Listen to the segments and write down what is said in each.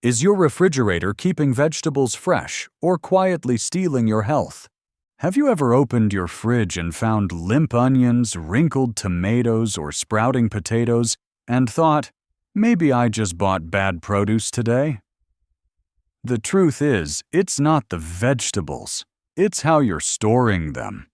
Is your refrigerator keeping vegetables fresh or quietly stealing your health? Have you ever opened your fridge and found limp onions, wrinkled tomatoes, or sprouting potatoes and thought, maybe I just bought bad produce today? The truth is, it's not the vegetables. It's how you're storing them.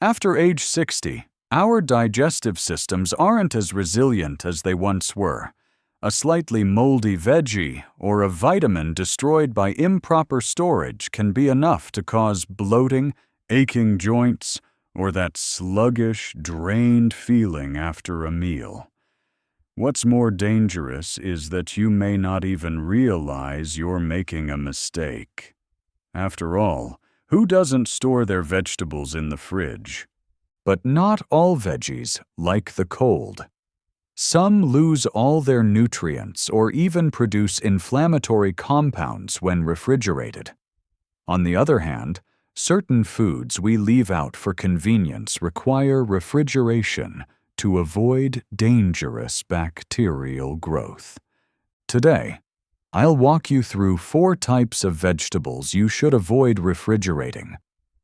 After age 60, our digestive systems aren't as resilient as they once were. A slightly moldy veggie or a vitamin destroyed by improper storage can be enough to cause bloating, aching joints, or that sluggish, drained feeling after a meal. What's more dangerous is that you may not even realize you're making a mistake. After all, who doesn't store their vegetables in the fridge? But not all veggies like the cold. Some lose all their nutrients or even produce inflammatory compounds when refrigerated. On the other hand, certain foods we leave out for convenience require refrigeration to avoid dangerous bacterial growth. Today, I'll walk you through 4 types of vegetables you should avoid refrigerating,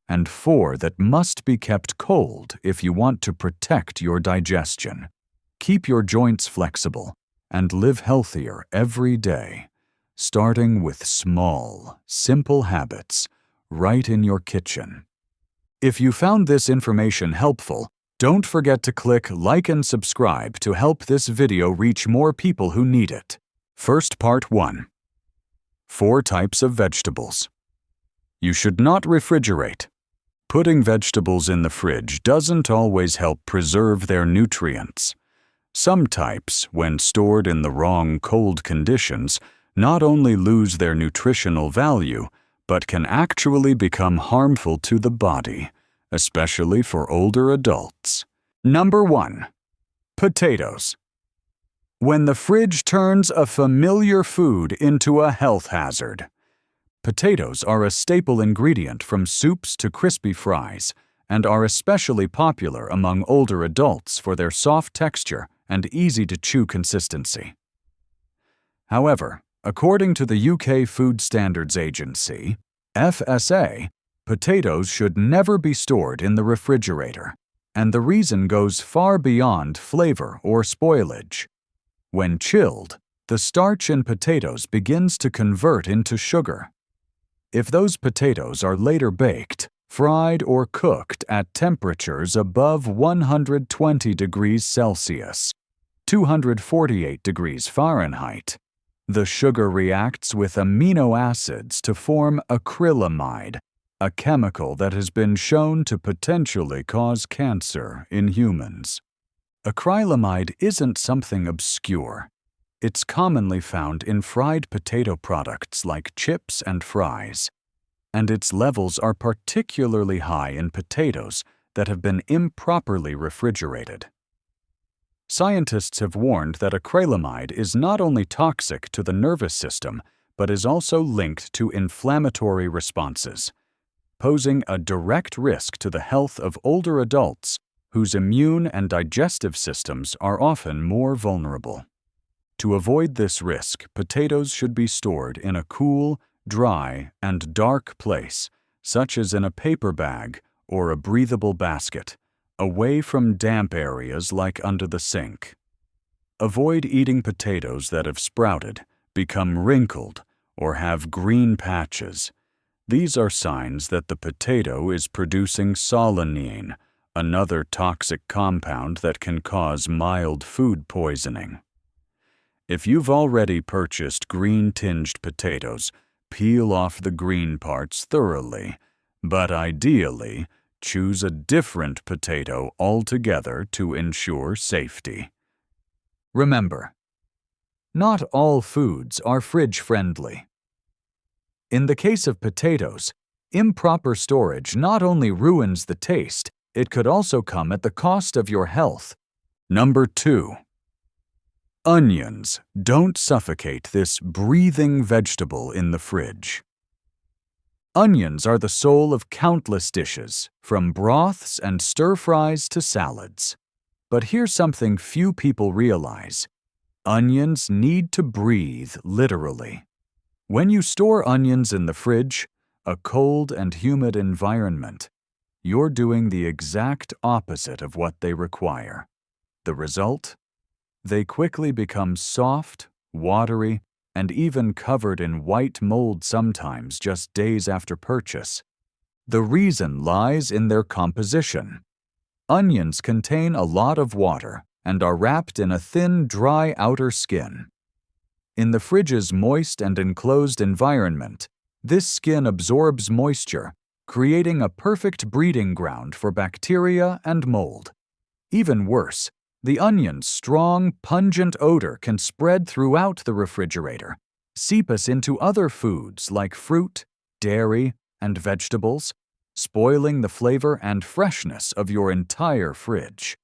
and 4 that must be kept cold if you want to protect your digestion, keep your joints flexible, and live healthier every day, starting with small, simple habits right in your kitchen. If you found this information helpful, don't forget to click like and subscribe to help this video reach more people who need it. First part 1. 4 types of vegetables. You should not refrigerate. Putting vegetables in the fridge doesn't always help preserve their nutrients. Some types, when stored in the wrong cold conditions, not only lose their nutritional value, but can actually become harmful to the body, especially for older adults. Number 1. Potatoes. When the fridge turns a familiar food into a health hazard. Potatoes are a staple ingredient from soups to crispy fries, and are especially popular among older adults for their soft texture and easy-to-chew consistency. However, according to the UK Food Standards Agency, FSA, potatoes should never be stored in the refrigerator, and the reason goes far beyond flavor or spoilage. When chilled, the starch in potatoes begins to convert into sugar. If those potatoes are later baked, fried, or cooked at temperatures above 120 degrees Celsius, 248 degrees Fahrenheit, the sugar reacts with amino acids to form acrylamide, a chemical that has been shown to potentially cause cancer in humans. Acrylamide isn't something obscure. It's commonly found in fried potato products like chips and fries, and its levels are particularly high in potatoes that have been improperly refrigerated. Scientists have warned that acrylamide is not only toxic to the nervous system, but is also linked to inflammatory responses, posing a direct risk to the health of older adults whose immune and digestive systems are often more vulnerable. To avoid this risk, potatoes should be stored in a cool, dry, and dark place, such as in a paper bag or a breathable basket, away from damp areas like under the sink. Avoid eating potatoes that have sprouted, become wrinkled, or have green patches. These are signs that the potato is producing solanine, another toxic compound that can cause mild food poisoning. If you've already purchased green-tinged potatoes, peel off the green parts thoroughly, but ideally, choose a different potato altogether to ensure safety. Remember, not all foods are fridge-friendly. In the case of potatoes, improper storage not only ruins the taste, it could also come at the cost of your health. Number 2. Onions. Don't suffocate this breathing vegetable in the fridge. Onions are the soul of countless dishes, from broths and stir-fries to salads. But here's something few people realize. Onions need to breathe literally. When you store onions in the fridge, a cold and humid environment, you're doing the exact opposite of what they require. The result? They quickly become soft, watery, and even covered in white mold sometimes just days after purchase. The reason lies in their composition. Onions contain a lot of water and are wrapped in a thin, dry outer skin. In the fridge's moist and enclosed environment, this skin absorbs moisture, creating a perfect breeding ground for bacteria and mold. Even worse, the onion's strong, pungent odor can spread throughout the refrigerator, seep us into other foods like fruit, dairy, and vegetables, spoiling the flavor and freshness of your entire fridge.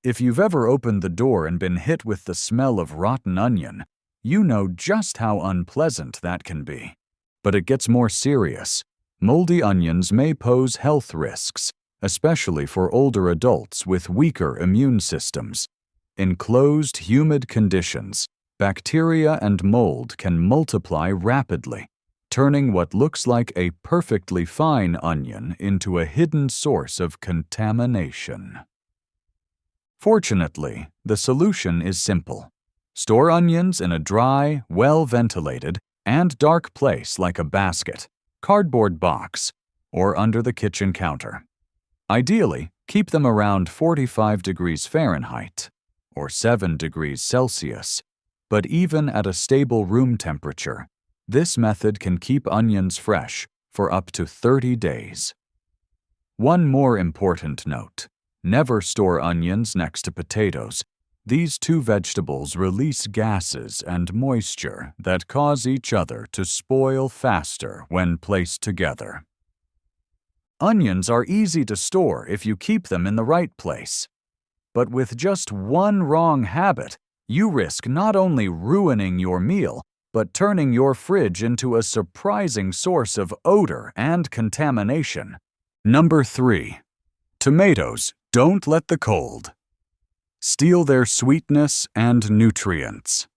If you've ever opened the door and been hit with the smell of rotten onion, you know just how unpleasant that can be. But it gets more serious. Moldy onions may pose health risks, especially for older adults with weaker immune systems. In closed, humid conditions, bacteria and mold can multiply rapidly, turning what looks like a perfectly fine onion into a hidden source of contamination. Fortunately, the solution is simple. Store onions in a dry, well-ventilated, and dark place like a basket, cardboard box, or under the kitchen counter. Ideally, keep them around 45 degrees Fahrenheit, or 7 degrees Celsius, but even at a stable room temperature, this method can keep onions fresh for up to 30 days. One more important note: never store onions next to potatoes. These two vegetables release gases and moisture that cause each other to spoil faster when placed together. Onions are easy to store if you keep them in the right place. But with just one wrong habit, you risk not only ruining your meal, but turning your fridge into a surprising source of odor and contamination. Number 3. Tomatoes don't let the cold steal their sweetness and nutrients.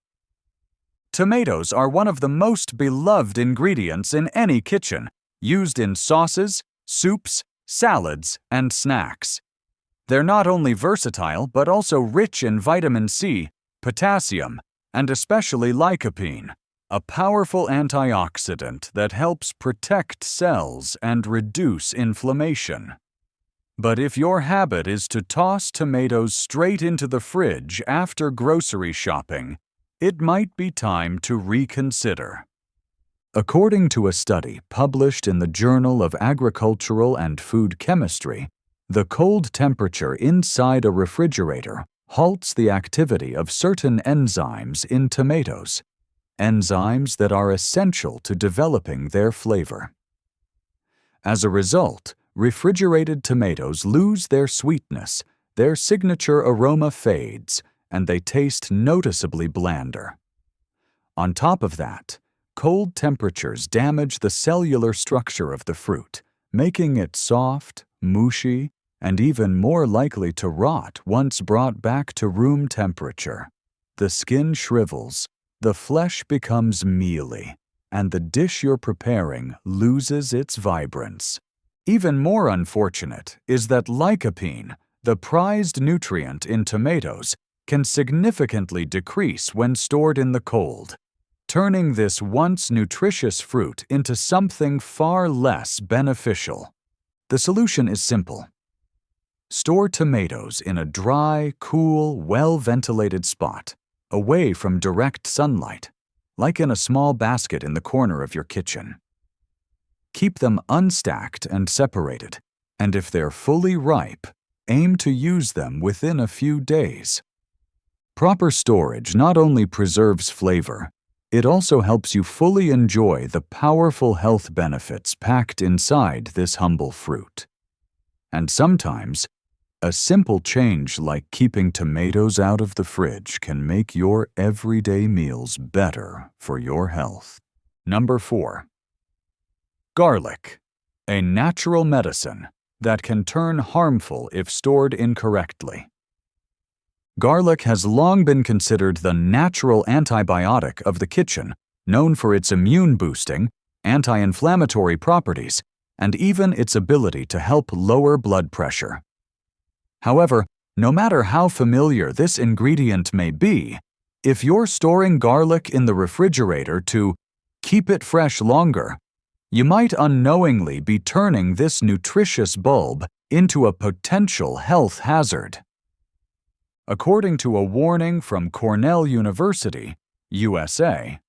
Tomatoes are one of the most beloved ingredients in any kitchen, used in sauces, soups, salads, and snacks. They're not only versatile but also rich in vitamin C, potassium, and especially lycopene, a powerful antioxidant that helps protect cells and reduce inflammation. But if your habit is to toss tomatoes straight into the fridge after grocery shopping, it might be time to reconsider. According to a study published in the Journal of Agricultural and Food Chemistry, the cold temperature inside a refrigerator halts the activity of certain enzymes in tomatoes, enzymes that are essential to developing their flavor. As a result, refrigerated tomatoes lose their sweetness, their signature aroma fades, and they taste noticeably blander. On top of that, cold temperatures damage the cellular structure of the fruit, making it soft, mushy, and even more likely to rot once brought back to room temperature. The skin shrivels, the flesh becomes mealy, and the dish you're preparing loses its vibrance. Even more unfortunate is that lycopene, the prized nutrient in tomatoes, can significantly decrease when stored in the cold, turning this once nutritious fruit into something far less beneficial. The solution is simple. Store tomatoes in a dry, cool, well-ventilated spot, away from direct sunlight, like in a small basket in the corner of your kitchen. Keep them unstacked and separated, and if they're fully ripe, aim to use them within a few days. Proper storage not only preserves flavor, it also helps you fully enjoy the powerful health benefits packed inside this humble fruit. And sometimes, a simple change like keeping tomatoes out of the fridge can make your everyday meals better for your health. Number 4. Garlic, a natural medicine that can turn harmful if stored incorrectly. Garlic has long been considered the natural antibiotic of the kitchen, known for its immune-boosting, anti-inflammatory properties, and even its ability to help lower blood pressure. However, no matter how familiar this ingredient may be, if you're storing garlic in the refrigerator to keep it fresh longer, you might unknowingly be turning this nutritious bulb into a potential health hazard. According to a warning from Cornell University, USA,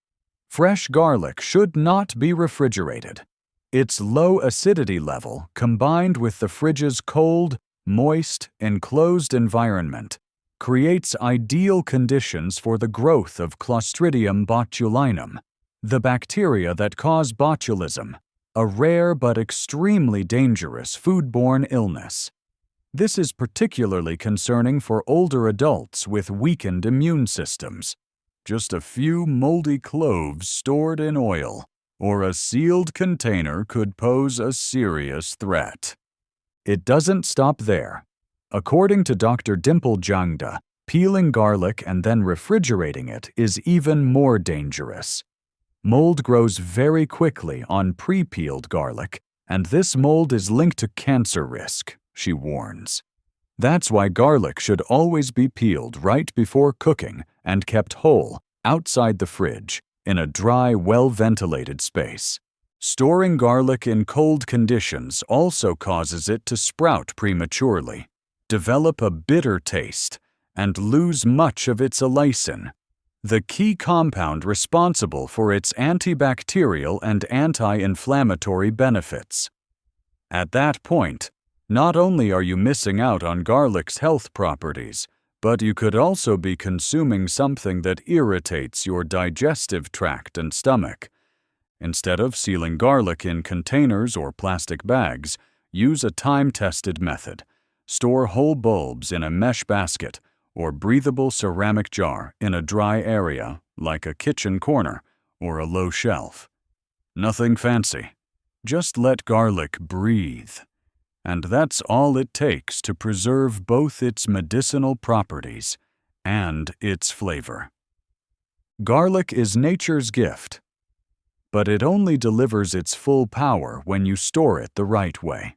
fresh garlic should not be refrigerated. Its low acidity level, combined with the fridge's cold, moist, enclosed environment, creates ideal conditions for the growth of Clostridium botulinum, the bacteria that cause botulism, a rare but extremely dangerous foodborne illness. This is particularly concerning for older adults with weakened immune systems. Just a few moldy cloves stored in oil or a sealed container could pose a serious threat. It doesn't stop there. According to Dr. Dimple Jangda, peeling garlic and then refrigerating it is even more dangerous. Mold grows very quickly on pre-peeled garlic, and this mold is linked to cancer risk, she warns. That's why garlic should always be peeled right before cooking and kept whole, outside the fridge, in a dry, well-ventilated space. Storing garlic in cold conditions also causes it to sprout prematurely, develop a bitter taste, and lose much of its allicin, the key compound responsible for its antibacterial and anti-inflammatory benefits. At that point, not only are you missing out on garlic's health properties, but you could also be consuming something that irritates your digestive tract and stomach. Instead of sealing garlic in containers or plastic bags, use a time-tested method. Store whole bulbs in a mesh basket or breathable ceramic jar in a dry area like a kitchen corner or a low shelf. Nothing fancy. Just let garlic breathe. And that's all it takes to preserve both its medicinal properties and its flavor. Garlic is nature's gift, but it only delivers its full power when you store it the right way.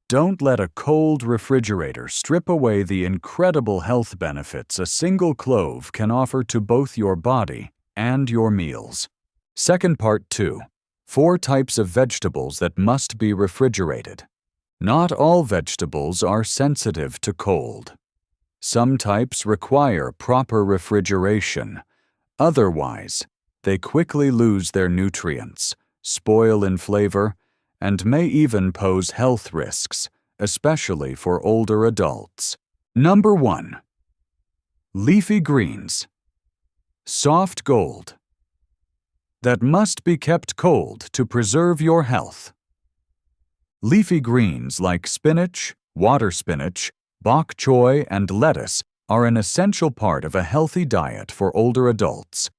Don't let a cold refrigerator strip away the incredible health benefits a single clove can offer to both your body and your meals. Second part 2. 4 types of vegetables that must be refrigerated. Not all vegetables are sensitive to cold. Some types require proper refrigeration. Otherwise, they quickly lose their nutrients, spoil in flavor, and may even pose health risks, especially for older adults. Number 1. Leafy greens. Soft gold. That must be kept cold to preserve your health. Leafy greens like spinach, water spinach, bok choy, and lettuce are an essential part of a healthy diet for older adults.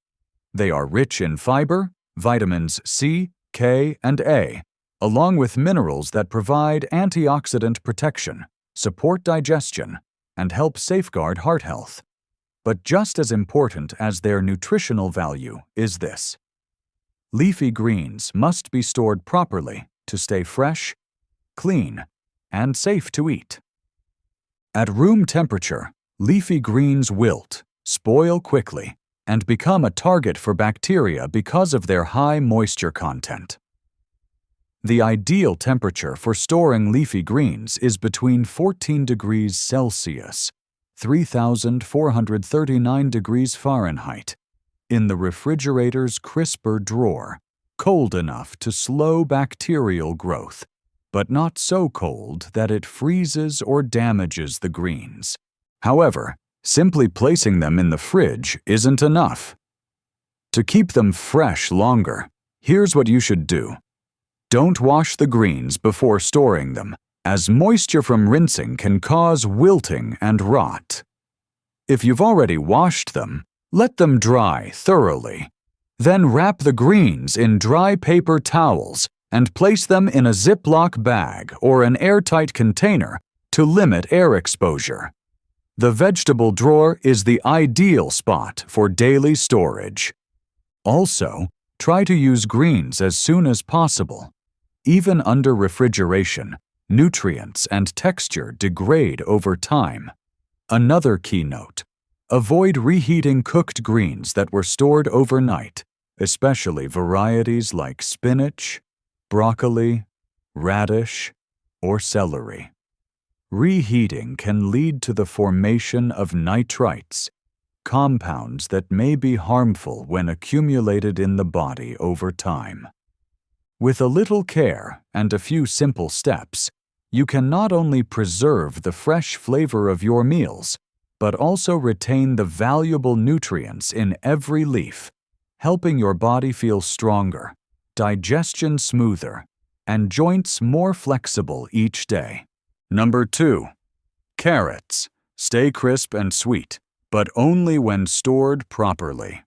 They are rich in fiber, vitamins C, K, and A, along with minerals that provide antioxidant protection, support digestion, and help safeguard heart health. But just as important as their nutritional value is this. Leafy greens must be stored properly to stay fresh, clean, and safe to eat. At room temperature, leafy greens wilt, spoil quickly, and become a target for bacteria because of their high moisture content. The ideal temperature for storing leafy greens is between 14 degrees Celsius, 3,439 degrees Fahrenheit, in the refrigerator's crisper drawer, cold enough to slow bacterial growth, but not so cold that it freezes or damages the greens. However, simply placing them in the fridge isn't enough. To keep them fresh longer, here's what you should do. Don't wash the greens before storing them, as moisture from rinsing can cause wilting and rot. If you've already washed them, let them dry thoroughly. Then wrap the greens in dry paper towels and place them in a Ziploc bag or an airtight container to limit air exposure. The vegetable drawer is the ideal spot for daily storage. Also, try to use greens as soon as possible. Even under refrigeration, nutrients and texture degrade over time. Another key note: avoid reheating cooked greens that were stored overnight, especially varieties like spinach, broccoli, radish, or celery. Reheating can lead to the formation of nitrites, compounds that may be harmful when accumulated in the body over time. With a little care and a few simple steps, you can not only preserve the fresh flavor of your meals, but also retain the valuable nutrients in every leaf, helping your body feel stronger, digestion smoother, and joints more flexible each day. Number 2. Carrots. Stay crisp and sweet, but only when stored properly.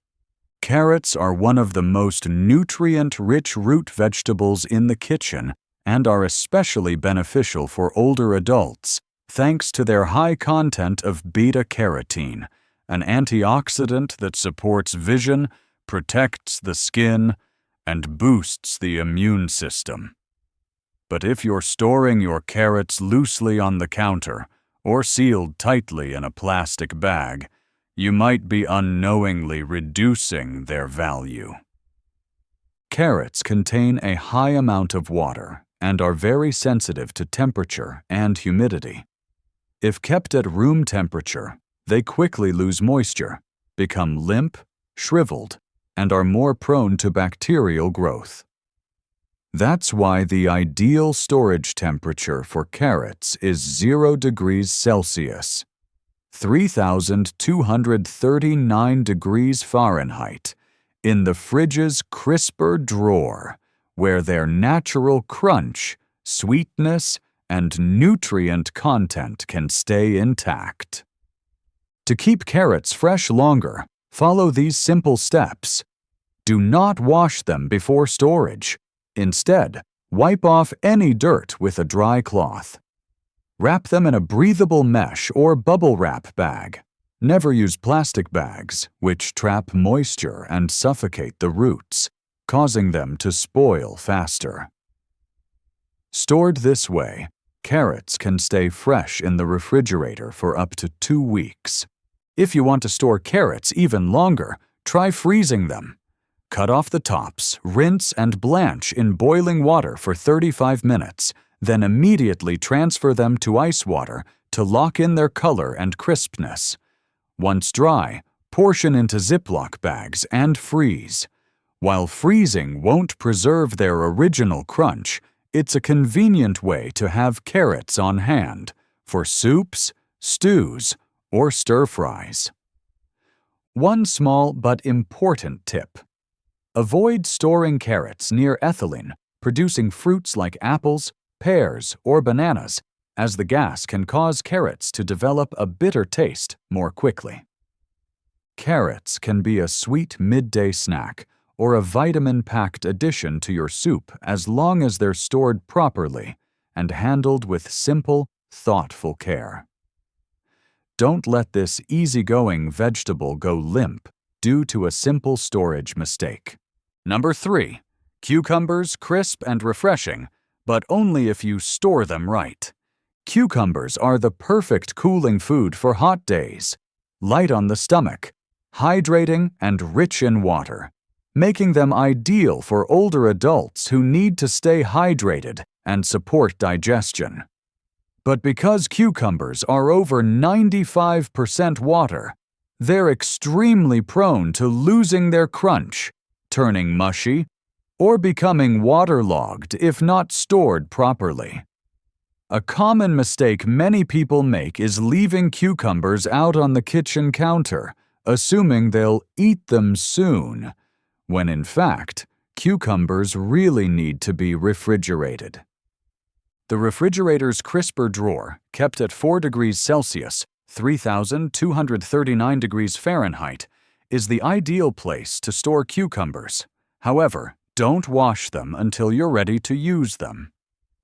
Carrots are one of the most nutrient-rich root vegetables in the kitchen and are especially beneficial for older adults thanks to their high content of beta-carotene, an antioxidant that supports vision, protects the skin, and boosts the immune system. But if you're storing your carrots loosely on the counter or sealed tightly in a plastic bag, you might be unknowingly reducing their value. Carrots contain a high amount of water and are very sensitive to temperature and humidity. If kept at room temperature, they quickly lose moisture, become limp, shriveled, and are more prone to bacterial growth. That's why the ideal storage temperature for carrots is 0 degrees Celsius, 3,239 degrees Fahrenheit, in the fridge's crisper drawer, where their natural crunch, sweetness, and nutrient content can stay intact. To keep carrots fresh longer, follow these simple steps. Do not wash them before storage. Instead, wipe off any dirt with a dry cloth. Wrap them in a breathable mesh or bubble wrap bag. Never use plastic bags, which trap moisture and suffocate the roots, causing them to spoil faster. Stored this way, carrots can stay fresh in the refrigerator for up to 2 weeks. If you want to store carrots even longer, try freezing them. Cut off the tops, rinse and blanch in boiling water for 35 minutes, then immediately transfer them to ice water to lock in their color and crispness. Once dry, portion into Ziploc bags and freeze. While freezing won't preserve their original crunch, it's a convenient way to have carrots on hand for soups, stews, or stir-fries. One small but important tip: avoid storing carrots near ethylene-producing fruits like apples, pears, or bananas, as the gas can cause carrots to develop a bitter taste more quickly. Carrots can be a sweet midday snack or a vitamin-packed addition to your soup as long as they're stored properly and handled with simple, thoughtful care. Don't let this easygoing vegetable go limp due to a simple storage mistake. Number 3. Cucumbers, crisp and refreshing, but only if you store them right. Cucumbers are the perfect cooling food for hot days. Light on the stomach, hydrating and rich in water, making them ideal for older adults who need to stay hydrated and support digestion. But because cucumbers are over 95% water, they're extremely prone to losing their crunch, turning mushy, or becoming waterlogged if not stored properly. A common mistake many people make is leaving cucumbers out on the kitchen counter, assuming they'll eat them soon, when in fact, cucumbers really need to be refrigerated. The refrigerator's crisper drawer, kept at 4 degrees Celsius, 3,239 degrees Fahrenheit, is the ideal place to store cucumbers. However, don't wash them until you're ready to use them.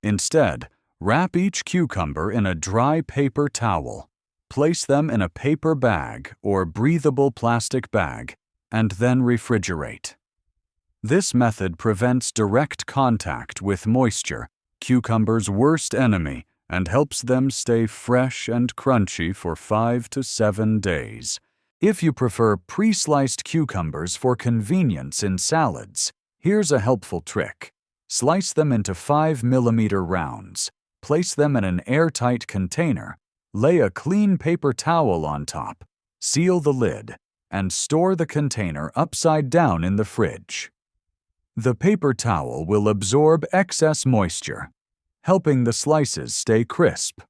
Instead, wrap each cucumber in a dry paper towel, place them in a paper bag or breathable plastic bag, and then refrigerate. This method prevents direct contact with moisture, cucumbers' worst enemy, and helps them stay fresh and crunchy for 5 to 7 days. If you prefer pre-sliced cucumbers for convenience in salads, here's a helpful trick. Slice them into 5mm rounds, place them in an airtight container, lay a clean paper towel on top, seal the lid, and store the container upside down in the fridge. The paper towel will absorb excess moisture, helping the slices stay crisp.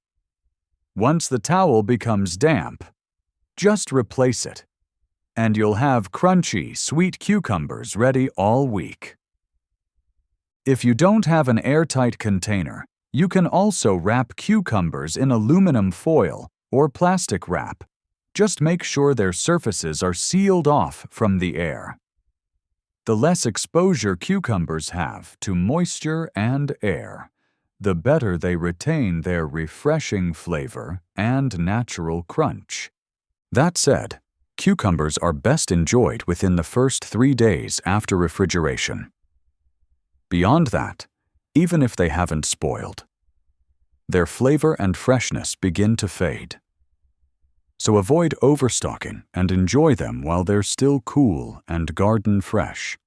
Once the towel becomes damp, just replace it, and you'll have crunchy, sweet cucumbers ready all week. If you don't have an airtight container, you can also wrap cucumbers in aluminum foil or plastic wrap. Just make sure their surfaces are sealed off from the air. The less exposure cucumbers have to moisture and air, the better they retain their refreshing flavor and natural crunch. That said, cucumbers are best enjoyed within the first 3 days after refrigeration. Beyond that, even if they haven't spoiled, their flavor and freshness begin to fade. So avoid overstocking and enjoy them while they're still cool and garden fresh.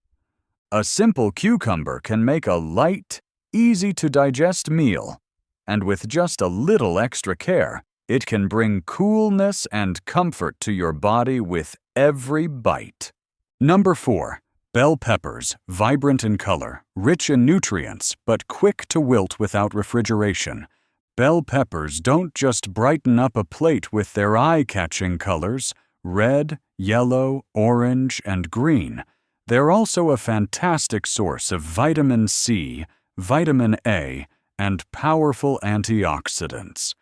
A simple cucumber can make a light, easy-to-digest meal, and with just a little extra care, it can bring coolness and comfort to your body with every bite. Number 4. Bell peppers, vibrant in color, rich in nutrients, but quick to wilt without refrigeration. Bell peppers don't just brighten up a plate with their eye-catching colors, red, yellow, orange, and green. They're also a fantastic source of vitamin C, vitamin A, and powerful antioxidants.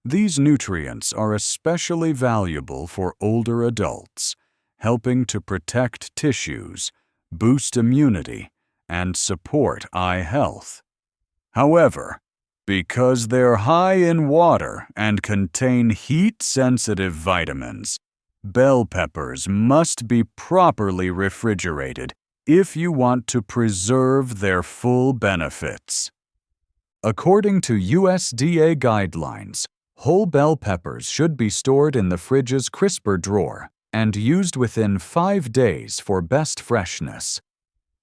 These nutrients are especially valuable for older adults, helping to protect tissues, boost immunity, and support eye health. However, because they're high in water and contain heat-sensitive vitamins, bell peppers must be properly refrigerated if you want to preserve their full benefits. According to USDA guidelines, whole bell peppers should be stored in the fridge's crisper drawer and used within 5 days for best freshness.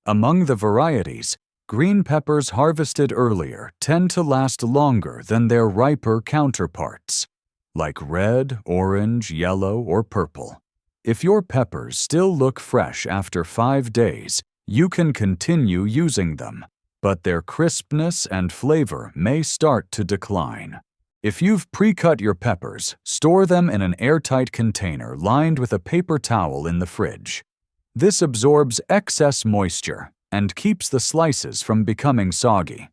Among the varieties, green peppers harvested earlier tend to last longer than their riper counterparts, like red, orange, yellow, or purple. If your peppers still look fresh after 5 days, you can continue using them, but their crispness and flavor may start to decline. If you've pre-cut your peppers, store them in an airtight container lined with a paper towel in the fridge. This absorbs excess moisture and keeps the slices from becoming soggy.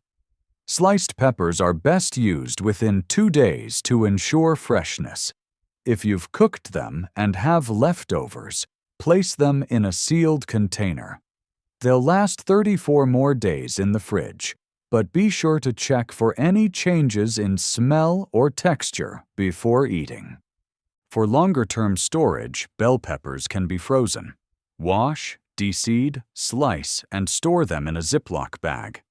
Sliced peppers are best used within 2 days to ensure freshness. If you've cooked them and have leftovers, place them in a sealed container. They'll last 34 more days in the fridge, but be sure to check for any changes in smell or texture before eating. For longer-term storage, bell peppers can be frozen. Wash, deseed, slice, and store them in a Ziploc bag.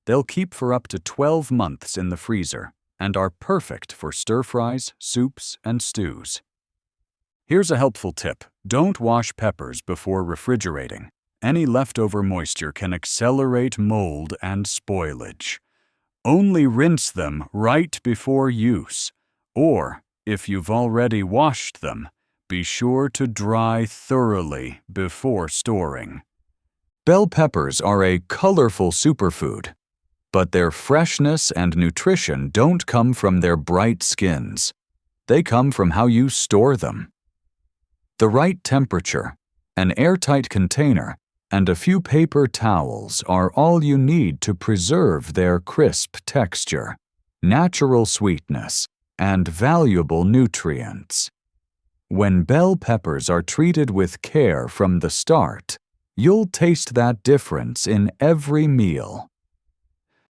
They'll keep for up to 12 months in the freezer and are perfect for stir-fries, soups, and stews. Here's a helpful tip. Don't wash peppers before refrigerating. Any leftover moisture can accelerate mold and spoilage. Only rinse them right before use, or, if you've already washed them, be sure to dry thoroughly before storing. Bell peppers are a colorful superfood, but their freshness and nutrition don't come from their bright skins. They come from how you store them. The right temperature, an airtight container, and a few paper towels are all you need to preserve their crisp texture, natural sweetness, and valuable nutrients. When bell peppers are treated with care from the start, you'll taste that difference in every meal.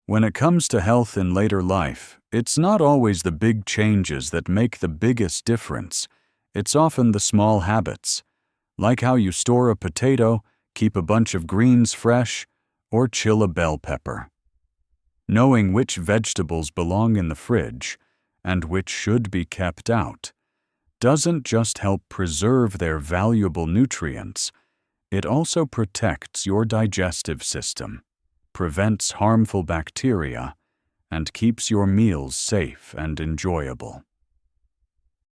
When it comes to health in later life, it's not always the big changes that make the biggest difference. It's often the small habits, like how you store a potato, keep a bunch of greens fresh, or chill a bell pepper. Knowing which vegetables belong in the fridge and which should be kept out doesn't just help preserve their valuable nutrients, it also protects your digestive system, prevents harmful bacteria, and keeps your meals safe and enjoyable.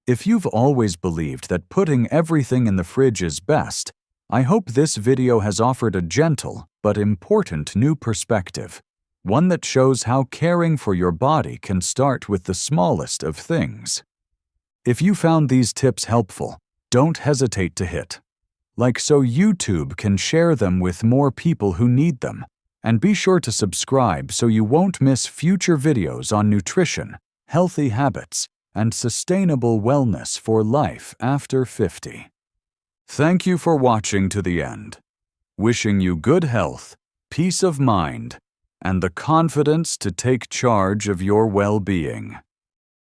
If you've always believed that putting everything in the fridge is best, I hope this video has offered a gentle but important new perspective, one that shows how caring for your body can start with the smallest of things. If you found these tips helpful, don't hesitate to hit like so YouTube can share them with more people who need them, and be sure to subscribe so you won't miss future videos on nutrition, healthy habits, and sustainable wellness for life after 50. Thank you for watching to the end. Wishing you good health, peace of mind, and the confidence to take charge of your well-being.